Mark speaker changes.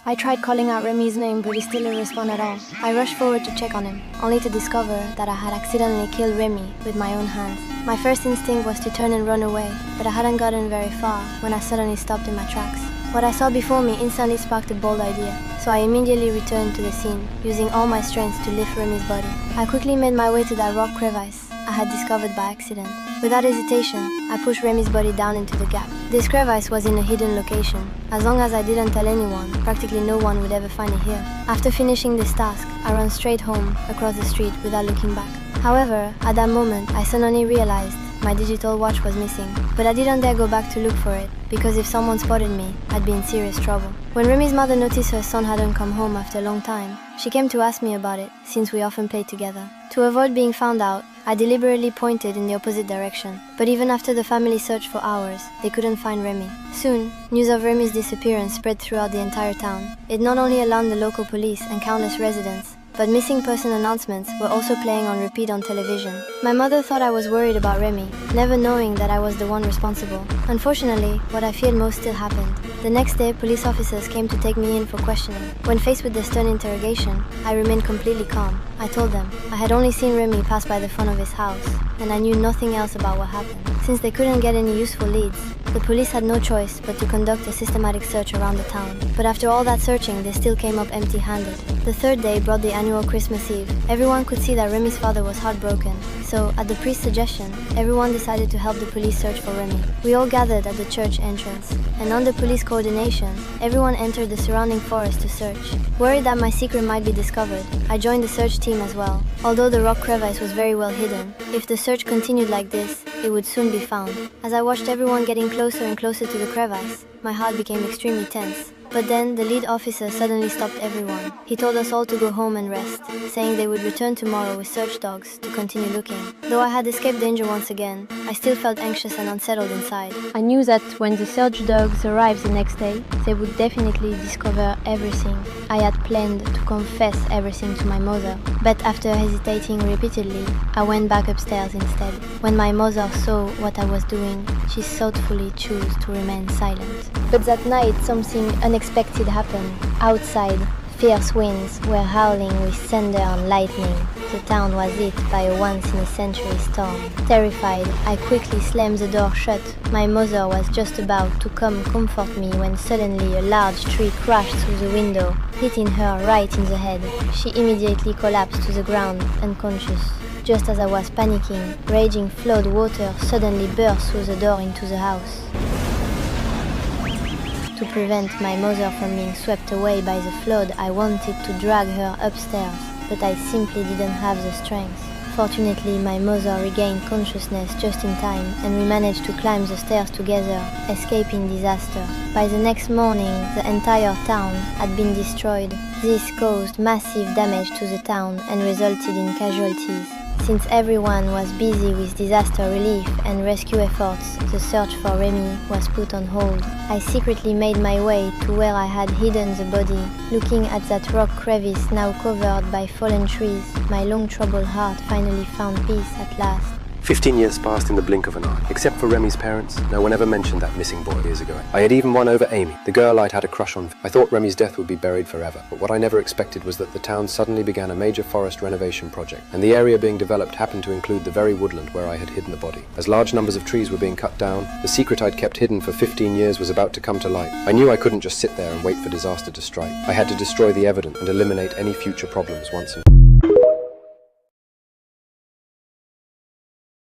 Speaker 1: I tried calling out Remy's name, but he still didn't respond at all. I rushed forward to check on him, only to discover that I had accidentally killed Remy with my own hands. My first instinct was to turn and run away, but I hadn't gotten very far when I suddenly stopped in my tracks. What I saw before me instantly sparked a bold idea, so I immediately returned to the scene, using all my strength to lift Remy's body. I quickly made my way to that rock crevice I had discovered by accident. Without hesitation, I pushed Remy's body down into the gap. This crevice was in a hidden location. As long as I didn't tell anyone, practically no one would ever find it here. After finishing this task, I ran straight home, across the street, without looking back. However, at that moment, I suddenly realized my digital watch was missing. But I didn't dare go back to look for it, because if someone spotted me, I'd be in serious trouble. When Remy's mother noticed her son hadn't come home after a long time, she came to ask me about it, since we often played together. To avoid being found out, I deliberately pointed in the opposite direction, but even after the family searched for hours, they couldn't find Remy. Soon, news of Remy's disappearance spread throughout the entire town. It not only alarmed the local police and countless residents, but missing person announcements were also playing on repeat on television. My mother thought I was worried about Remy, never knowing that I was the one responsible. Unfortunately, what I feared most still happened. The next day, police officers came to take me in for questioning. When faced with the stern interrogation, I remained completely calm. I told them I had only seen Remy pass by the front of his house, and I knew nothing else about what happened. Since they couldn't get any useful leads, the police had no choice but to conduct a systematic search around the town. But after all that searching, they still came up empty-handed. The third day brought the annual Christmas Eve. Everyone could see that Remy's father was heartbroken, so at the priest's suggestion, everyone decided to help the police search for Remy. We all gathered at the church entrance, and under police coordination, everyone entered the surrounding forest to search. Worried that my secret might be discovered, I joined the search team as well. Although the rock crevice was very well hidden, if the search continued like this, it would soon be found. As I watched everyone getting closer and closer to the crevice, my heart became extremely tense. But then the lead officer suddenly stopped everyone. He told us all to go home and rest, saying they would return tomorrow with search dogs to continue looking. Though I had escaped danger once again, I still felt anxious and unsettled inside. I knew that when the search dogs arrived the next day, they would definitely discover everything. I had planned to confess everything to my mother, but after hesitating repeatedly, I went back upstairs instead. When my mother saw what I was doing, she thoughtfully chose to remain silent. But that night something unexpected happened. Outside, fierce winds were howling with thunder and lightning. The town was hit by a once-in-a-century storm. Terrified, I quickly slammed the door shut. My mother was just about to come comfort me when suddenly a large tree crashed through the window, hitting her right in the head. She immediately collapsed to the ground, unconscious. Just as I was panicking, raging flood water suddenly burst through the door into the house. To prevent my mother from being swept away by the flood, I wanted to drag her upstairs, but I simply didn't have the strength. Fortunately, my mother regained consciousness just in time, and we managed to climb the stairs together, escaping disaster. By the next morning, the entire town had been destroyed. This caused massive damage to the town and resulted in casualties. Since everyone was busy with disaster relief and rescue efforts, the search for Remy was put on hold. I secretly made my way to where I had hidden the body. Looking at that rock crevice now covered by fallen trees, my long-troubled heart finally found peace at last.
Speaker 2: 15 years passed in the blink of an eye. Except for Remy's parents, no one ever mentioned that missing boy years ago. I had even won over Amy, the girl I'd had a crush on. I thought Remy's death would be buried forever, but what I never expected was that the town suddenly began a major forest renovation project, and the area being developed happened to include the very woodland where I had hidden the body. As large numbers of trees were being cut down, the secret I'd kept hidden for 15 years was about to come to light. I knew I couldn't just sit there and wait for disaster to strike. I had to destroy the evidence and eliminate any future problems once and